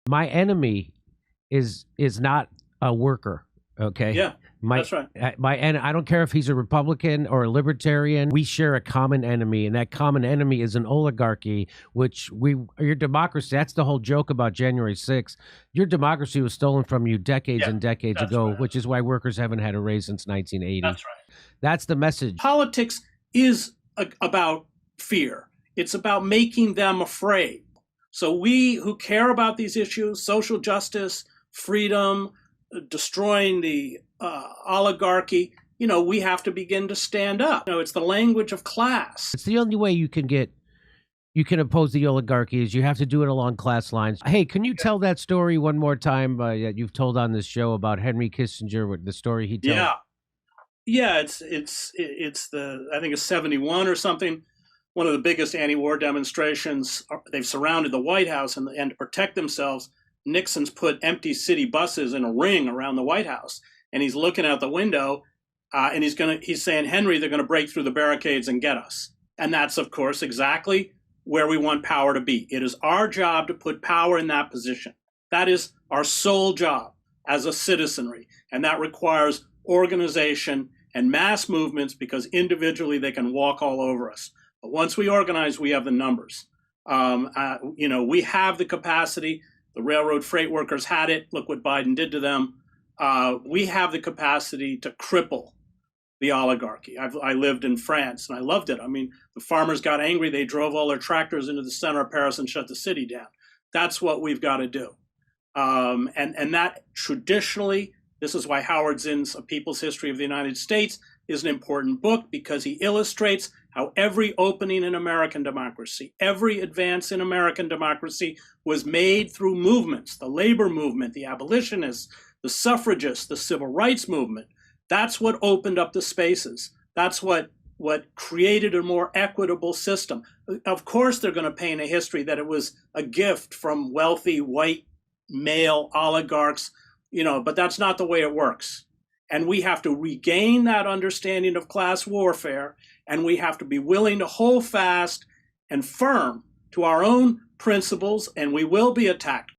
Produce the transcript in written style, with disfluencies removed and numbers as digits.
My enemy is not a worker. Okay. Yeah, that's right. And I don't care if he's a Republican or a libertarian. We share a common enemy, and that common enemy is an oligarchy. Your democracy. That's the whole joke about January 6th. Your democracy was stolen from you decades and decades ago, right. which is why workers haven't had a raise since 1980. That's right. That's the message. Politics is about fear. It's about making them afraid. So we who care about these issues, social justice, freedom, destroying the oligarchy, we have to begin to stand up. It's the language of class. It's the only way you can oppose the oligarchy is you have to do it along class lines. Hey, can you tell that story one more time that you've told on this show about Henry Kissinger, the story he told? Yeah. It's I think it's 71 or something. One of the biggest anti-war demonstrations. They've surrounded the White House, and to protect themselves, Nixon's put empty city buses in a ring around the White House, and he's looking out the window, and he's saying, Henry, they're going to break through the barricades and get us. And that's, of course, exactly where we want power to be. It is our job to put power in that position. That is our sole job as a citizenry, and that requires organization and mass movements, because individually they can walk all over us. But once we organize, we have the numbers. We have the capacity. The railroad freight workers had it. Look what Biden did to them. We have the capacity to cripple the oligarchy. I lived in France, and I loved it. I mean, the farmers got angry. They drove all their tractors into the center of Paris and shut the city down. That's what we've got to do. And that traditionally, this is why Howard Zinn's A People's History of the United States is an important book, because he illustrates how every opening in American democracy, every advance in American democracy was made through movements, the labor movement, the abolitionists, the suffragists, the civil rights movement. That's what opened up the spaces. That's what created a more equitable system. Of course, they're going to paint a history that it was a gift from wealthy white male oligarchs, but that's not the way it works. And we have to regain that understanding of class warfare, and we have to be willing to hold fast and firm to our own principles, and we will be attacked